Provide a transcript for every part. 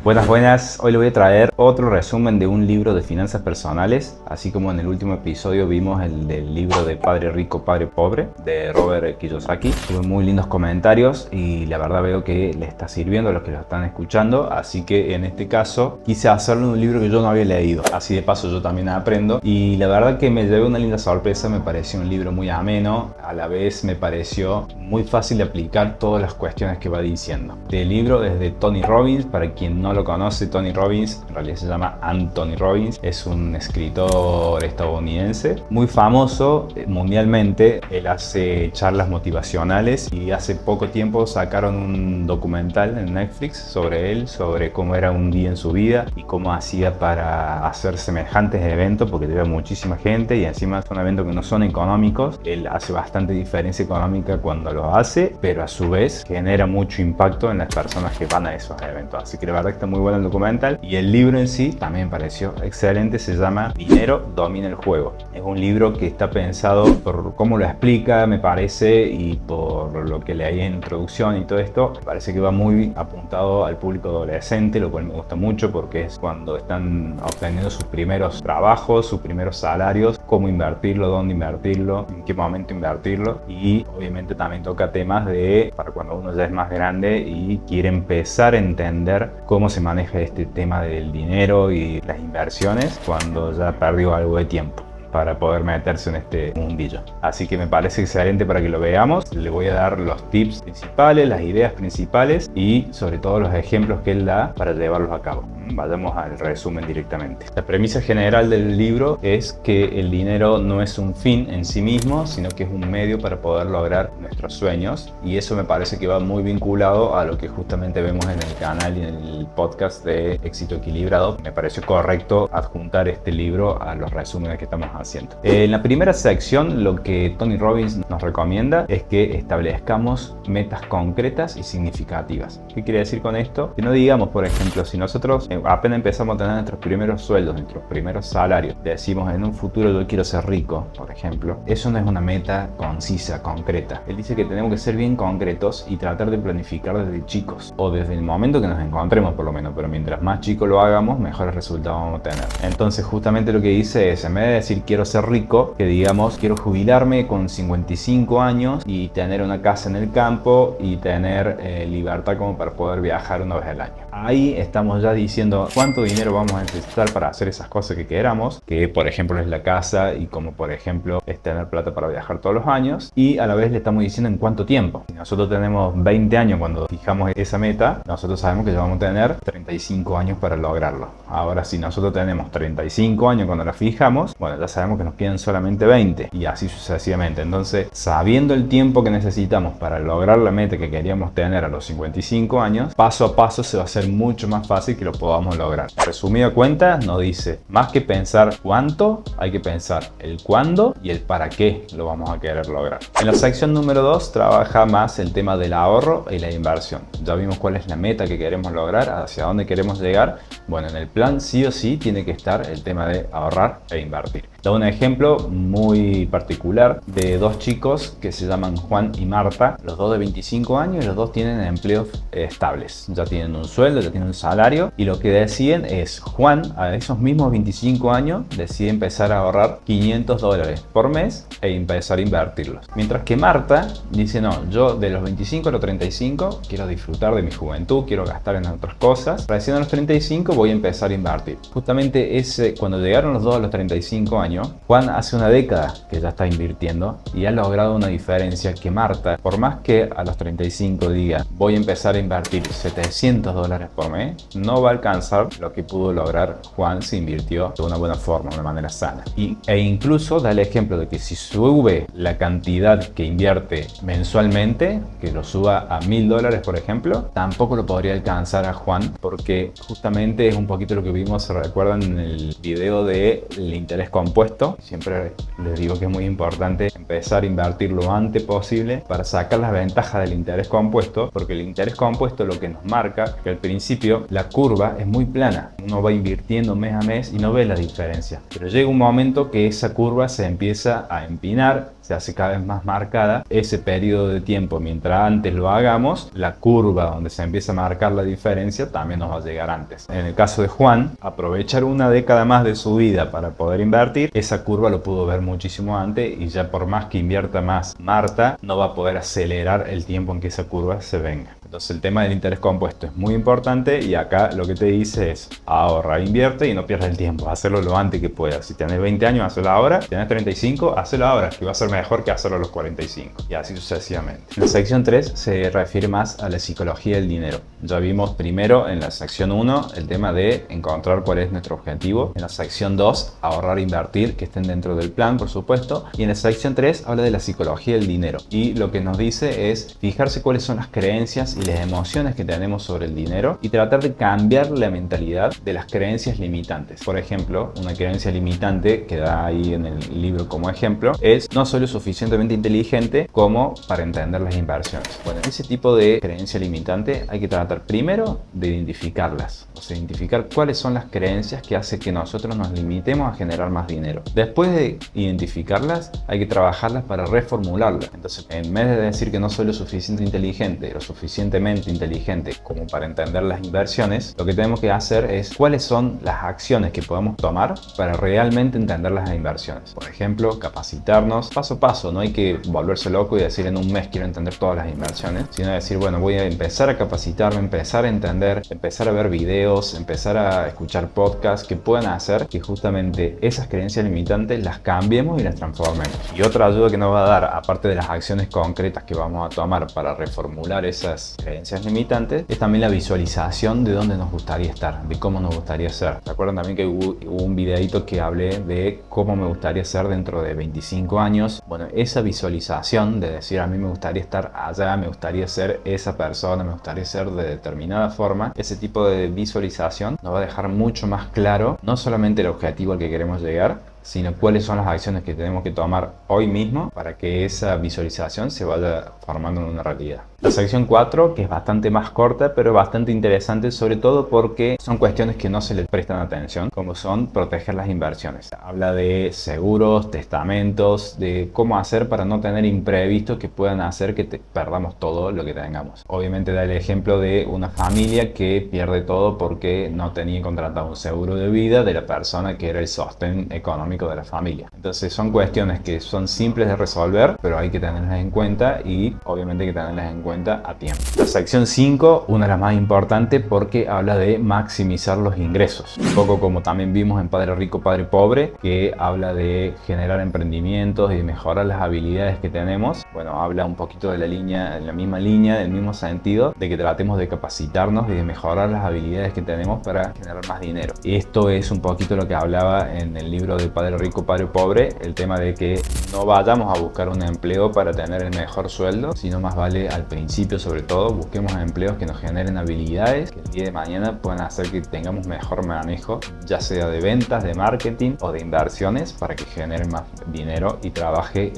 Buenas, buenas. Hoy le voy a traer otro resumen de un libro de finanzas personales, así como en el último episodio vimos el del libro de Padre Rico, Padre Pobre, de Robert Kiyosaki. Tuve muy lindos comentarios y la verdad veo que le está sirviendo a los que lo están escuchando, así que en este caso quise hacerlo en un libro que yo no había leído. Así de paso yo también aprendo y la verdad que me llevé una linda sorpresa. Me pareció un libro muy ameno, a la vez me pareció muy fácil de aplicar todas las cuestiones que va diciendo. El libro es de Tony Robbins. Para quien no lo conoce, Tony Robbins, en realidad se llama Anthony Robbins, es un escritor estadounidense muy famoso mundialmente. Él hace charlas motivacionales y hace poco tiempo sacaron un documental en Netflix sobre él, sobre cómo era un día en su vida y cómo hacía para hacer semejantes eventos, porque lleva muchísima gente y encima son eventos que no son económicos. Él hace bastante diferencia económica cuando lo hace, pero a su vez genera mucho impacto en las personas que van a esos eventos. Así que la verdad que está muy bueno el documental y el libro en sí también pareció excelente. Se llama Dinero domina el juego. Es un libro que está pensado por cómo lo explica, me parece, y por lo que leí en introducción y todo esto. Me parece que va muy apuntado al público adolescente, lo cual me gusta mucho porque es cuando están obteniendo sus primeros trabajos, sus primeros salarios, cómo invertirlo, dónde invertirlo, en qué momento invertirlo, y obviamente también toca temas de para cuando uno ya es más grande y quiere empezar a entender cómo se maneja este tema del dinero y las inversiones cuando ya perdió algo de tiempo para poder meterse en este mundillo. Así que me parece excelente para que lo veamos. Le voy a dar los tips principales, las ideas principales y sobre todo los ejemplos que él da para llevarlos a cabo. Vayamos al resumen directamente. La premisa general del libro es que el dinero no es un fin en sí mismo, sino que es un medio para poder lograr nuestros sueños, y eso me parece que va muy vinculado a lo que justamente vemos en el canal y en el podcast de Éxito Equilibrado. Me pareció correcto adjuntar este libro a los resúmenes que estamos haciendo. En la primera sección, lo que Tony Robbins nos recomienda es que establezcamos metas concretas y significativas. ¿Qué quiere decir con esto? Que no digamos, por ejemplo, si nosotros apenas empezamos a tener nuestros primeros sueldos, nuestros primeros salarios, decimos en un futuro yo quiero ser rico, por ejemplo, eso no es una meta concisa, concreta. Él dice que tenemos que ser bien concretos y tratar de planificar desde chicos o desde el momento que nos encontremos, por lo menos, pero mientras más chico lo hagamos, mejores resultados vamos a tener. Entonces justamente lo que dice es, en vez de decir quiero ser rico, que digamos quiero jubilarme con 55 años y tener una casa en el campo y tener libertad como para poder viajar una vez al año. Ahí estamos ya diciendo cuánto dinero vamos a necesitar para hacer esas cosas que queramos, que por ejemplo es la casa, y como por ejemplo es tener plata para viajar todos los años, y a la vez le estamos diciendo en cuánto tiempo. Si nosotros tenemos 20 años cuando fijamos esa meta, nosotros sabemos que ya vamos a tener 35 años para lograrlo. Ahora, si nosotros tenemos 35 años cuando la fijamos, bueno, ya sabemos que nos quedan solamente 20 y así sucesivamente. Entonces, sabiendo el tiempo que necesitamos para lograr la meta que queríamos tener a los 55 años, paso a paso se va a hacer mucho más fácil que lo podamos lograr. Resumida cuenta, nos dice, más que pensar cuánto, hay que pensar el cuándo y el para qué lo vamos a querer lograr. En la sección número 2 trabaja más el tema del ahorro y la inversión. Ya vimos cuál es la meta que queremos lograr, hacia dónde queremos llegar. Bueno, en el plan sí o sí tiene que estar el tema de ahorrar e invertir. Da un ejemplo muy particular de dos chicos que se llaman Juan y Marta, los dos de 25 años, y los dos tienen empleos estables, ya tienen un sueldo, ya tienen un salario, y lo que deciden es, Juan a esos mismos 25 años decide empezar a ahorrar $500 por mes e empezar a invertirlos, mientras que Marta dice, no, yo de los 25 a los 35 quiero disfrutar de mi juventud, quiero gastar en otras cosas, recién a los 35 voy a empezar a invertir. Justamente cuando llegaron los dos a los 35 años, Juan hace una década que ya está invirtiendo y ha logrado una diferencia que Marta, por más que a los 35 diga voy a empezar a invertir $700 por mes, no va a alcanzar lo que pudo lograr Juan si invirtió de una buena forma, de una manera sana. E incluso da el ejemplo de que si sube la cantidad que invierte mensualmente, que lo suba a $1000 por ejemplo, tampoco lo podría alcanzar a Juan, porque justamente es un poquito lo que vimos, se recuerdan en el video del interés compuesto. Siempre les digo que es muy importante empezar a invertir lo antes posible para sacar las ventajas del interés compuesto, porque el interés compuesto lo que nos marca que al principio la curva es muy plana, uno va invirtiendo mes a mes y no ve la diferencia, pero llega un momento que esa curva se empieza a empinar, se se hace cada vez más marcada ese periodo de tiempo. Mientras antes lo hagamos, la curva donde se empieza a marcar la diferencia también nos va a llegar antes. En el caso de Juan, aprovechar una década más de su vida para poder invertir, esa curva lo pudo ver muchísimo antes y ya por más que invierta más Marta, no va a poder acelerar el tiempo en que esa curva se venga. Entonces el tema del interés compuesto es muy importante y acá lo que te dice es ahorra, invierte y no pierdas el tiempo, hacerlo lo antes que puedas. Si tienes 20 años, hazlo ahora. Si tienes 35, hazlo ahora, que va a ser mejor que hacerlo a los 45 y así sucesivamente. En la sección 3 se refiere más a la psicología del dinero. Ya vimos primero en la sección 1 el tema de encontrar cuál es nuestro objetivo. En la sección 2, ahorrar e invertir, que estén dentro del plan, por supuesto. Y en la sección 3 habla de la psicología del dinero. Y lo que nos dice es fijarse cuáles son las creencias y las emociones que tenemos sobre el dinero y tratar de cambiar la mentalidad de las creencias limitantes. Por ejemplo, una creencia limitante que da ahí en el libro como ejemplo es no soy lo suficientemente inteligente como para entender las inversiones. Bueno, ese tipo de creencia limitante hay que tratar primero de identificarlas, o sea, identificar cuáles son las creencias que hacen que nosotros nos limitemos a generar más dinero. Después de identificarlas, hay que trabajarlas para reformularlas. Entonces, en vez de decir que no soy lo suficiente inteligente, lo suficientemente inteligente como para entender las inversiones, lo que tenemos que hacer es cuáles son las acciones que podemos tomar para realmente entender las inversiones. Por ejemplo, capacitarnos paso a paso. No hay que volverse loco y decir en un mes quiero entender todas las inversiones, sino decir, bueno, voy a empezar a capacitarme, empezar a entender, empezar a ver videos, empezar a escuchar podcasts que puedan hacer que justamente esas creencias limitantes las cambiemos y las transformemos. Y otra ayuda que nos va a dar, aparte de las acciones concretas que vamos a tomar para reformular esas creencias limitantes, es también la visualización de dónde nos gustaría estar, de cómo nos gustaría ser. ¿Se acuerdan también que hubo un videito que hablé de cómo me gustaría ser dentro de 25 años? Bueno, esa visualización de decir a mí me gustaría estar allá, me gustaría ser esa persona, me gustaría ser de determinada forma, ese tipo de visualización nos va a dejar mucho más claro no solamente el objetivo al que queremos llegar, sino cuáles son las acciones que tenemos que tomar hoy mismo para que esa visualización se vaya formando en una realidad. La sección 4, que es bastante más corta, pero bastante interesante, sobre todo porque son cuestiones que no se le prestan atención, como son proteger las inversiones. Habla de seguros, testamentos, de cómo hacer para no tener imprevistos que puedan hacer que perdamos todo lo que tengamos. Obviamente da el ejemplo de una familia que pierde todo porque no tenía contratado un seguro de vida de la persona que era el sostén económico de la familia. Entonces son cuestiones que son simples de resolver, pero hay que tenerlas en cuenta y obviamente hay que tenerlas en cuenta a tiempo. La sección 5, una de las más importantes porque habla de maximizar los ingresos. Un poco como también vimos en Padre Rico, Padre Pobre, que habla de generar emprendimientos y de mejorar las habilidades que tenemos. Bueno, habla un poquito de la misma línea, del mismo sentido, de que tratemos de capacitarnos y de mejorar las habilidades que tenemos para generar más dinero. Esto es un poquito lo que hablaba en el libro de Padre Rico, Padre Pobre, el tema de que no vayamos a buscar un empleo para tener el mejor sueldo, sino más vale al principio sobre todo busquemos empleos que nos generen habilidades que el día de mañana puedan hacer que tengamos mejor manejo, ya sea de ventas, de marketing o de inversiones, para que generen más dinero y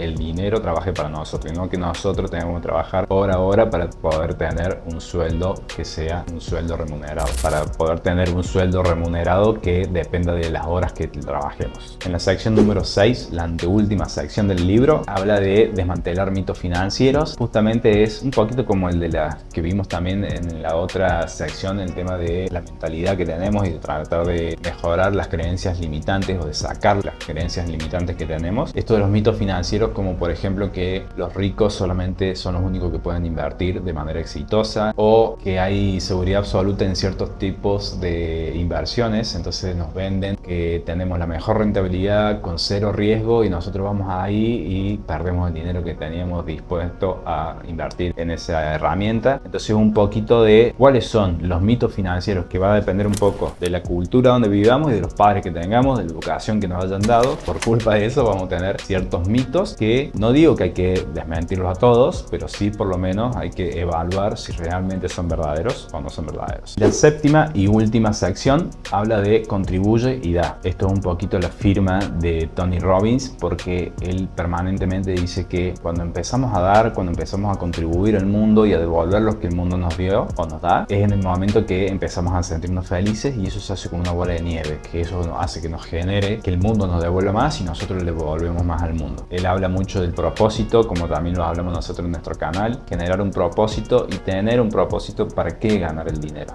el dinero trabaje para nosotros y no que nosotros tengamos que trabajar hora a hora para poder tener un sueldo que sea un sueldo remunerado, para poder tener un sueldo remunerado que dependa de las horas que trabajemos. En la sección número 6, la anteúltima sección del libro, habla de desmantelar mitos financieros. Justamente es un poquito como el de la que vimos también en la otra sección, el tema de la mentalidad que tenemos y de tratar de mejorar las creencias limitantes o de sacar las creencias limitantes que tenemos. Esto de los mitos financieros, como por ejemplo que los ricos solamente son los únicos que pueden invertir de manera exitosa, o que hay seguridad absoluta en ciertos tipos de inversiones, entonces nos venden que tenemos la mejor rentabilidad con cero riesgo y nosotros vamos ahí y perdemos el dinero que teníamos dispuesto a invertir en esa herramienta. Entonces un poquito de cuáles son los mitos financieros, que va a depender un poco de la cultura donde vivamos y de los padres que tengamos, de la educación que nos hayan dado. Por culpa de eso vamos a tener ciertos mitos que no digo que hay que desmentirlos a todos, pero sí por lo menos hay que evaluar si realmente son verdaderos o no son verdaderos. La séptima y última sección habla de contribuye y da. Esto es un poquito la firma de Tony Robbins, porque él permanentemente dice que cuando empezamos a dar, cuando empezamos a contribuir al mundo y a devolver lo que el mundo nos dio o nos da, es en el momento que empezamos a sentirnos felices, y eso se hace como una bola de nieve, que eso hace que nos genere que el mundo nos devuelva más y nosotros le devolvemos más al mundo. Él habla mucho del propósito, como también lo hablamos nosotros en nuestro canal, generar un propósito y tener un propósito. ¿Para qué ganar el dinero?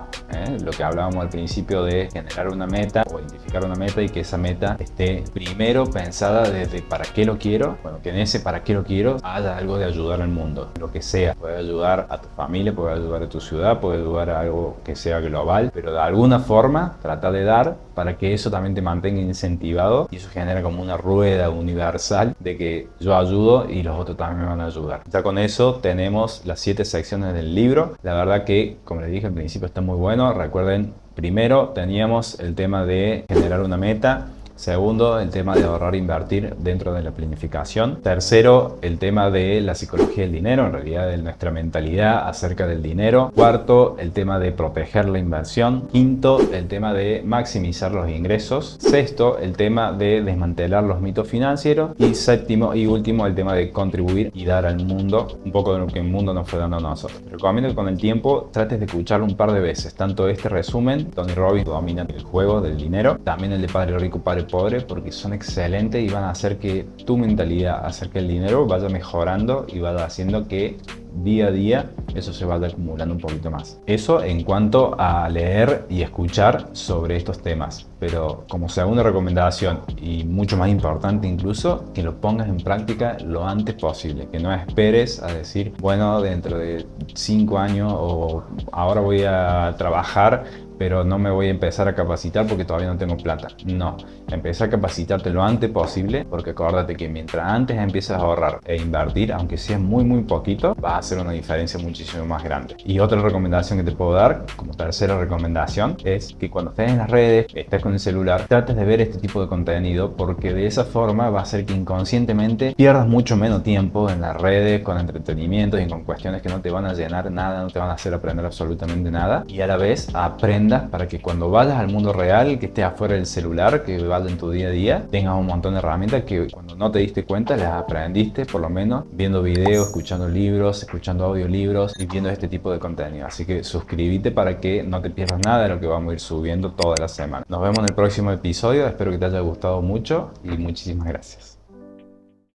Lo que hablábamos al principio de generar una meta o identificar una meta, y que esa meta esté primero pensada desde ¿para qué lo quiero? Bueno, que en ese ¿para qué lo quiero? Haya algo de ayudar al mundo, lo que sea. Puede ayudar a tu familia, puede ayudar a tu ciudad, puede ayudar a algo que sea global, pero de alguna forma trata de dar para que eso también te mantenga incentivado, y eso genera como una rueda universal de que yo ayudo y los otros también me van a ayudar. Ya con eso tenemos las 7 secciones del libro. La verdad que, como les dije al principio, está muy bueno. Recuerden, primero teníamos el tema de generar una meta. Segundo, el tema de ahorrar e invertir dentro de la planificación. Tercero, el tema de la psicología del dinero, en realidad de nuestra mentalidad acerca del dinero. Cuarto, el tema de proteger la inversión. Quinto, el tema de maximizar los ingresos. Sexto, el tema de desmantelar los mitos financieros. Y séptimo y último, el tema de contribuir y dar al mundo un poco de lo que el mundo nos fue dando a nosotros. Te recomiendo que con el tiempo trates de escucharlo un par de veces, tanto este resumen, Tony Robbins domina el juego del dinero, también el de Padre Rico, Padre Pobre, porque son excelentes y van a hacer que tu mentalidad acerca del dinero vaya mejorando y vaya haciendo que día a día eso se vaya acumulando un poquito más. Eso en cuanto a leer y escuchar sobre estos temas, pero como segunda recomendación, y mucho más importante incluso, que lo pongas en práctica lo antes posible, que no esperes a decir, bueno, dentro de 5 años o ahora voy a trabajar, pero no me voy a empezar a capacitar porque todavía no tengo plata. No, empieza a capacitarte lo antes posible, porque acuérdate que mientras antes empieces a ahorrar e invertir, aunque sea muy poquito, vas a hacer una diferencia muchísimo más grande. Y otra recomendación que te puedo dar, como tercera recomendación, es que cuando estés en las redes, estés con el celular, trates de ver este tipo de contenido, porque de esa forma va a hacer que inconscientemente pierdas mucho menos tiempo en las redes con entretenimientos y con cuestiones que no te van a llenar nada, no te van a hacer aprender absolutamente nada, y a la vez aprendas para que cuando vayas al mundo real, que estés afuera del celular, que vaya en tu día a día, tengas un montón de herramientas que cuando no te diste cuenta las aprendiste, por lo menos viendo videos, escuchando libros, escuchando audiolibros y viendo este tipo de contenido. Así que suscríbete para que no te pierdas nada de lo que vamos a ir subiendo toda la semana. Nos vemos en el próximo episodio, espero que te haya gustado mucho y muchísimas gracias.